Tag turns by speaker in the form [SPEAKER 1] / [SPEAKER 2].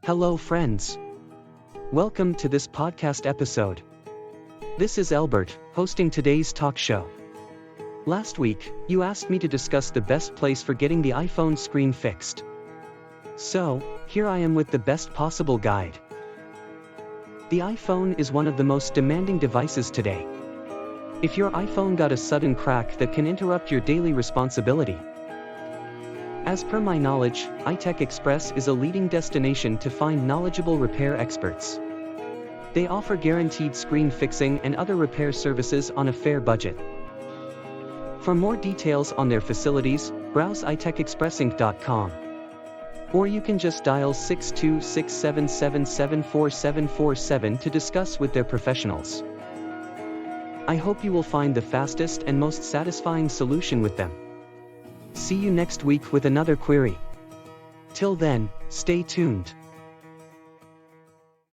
[SPEAKER 1] Hello friends. Welcome to this podcast episode. This is Albert, hosting today's talk show. Last week, you asked me to discuss the best place for getting the iPhone screen fixed. So, here I am with the best possible guide. The iPhone is one of the most demanding devices today. If your iPhone got a sudden crack that can interrupt your daily responsibility. As per my knowledge, iTech Xpress is a leading destination to find knowledgeable repair experts. They offer guaranteed screen fixing and other repair services on a fair budget. For more details on their facilities, browse itechexpressinc.com. Or you can just dial 62677774747 to discuss with their professionals. I hope you will find the fastest and most satisfying solution with them. See you next week with another query. Till then, stay tuned.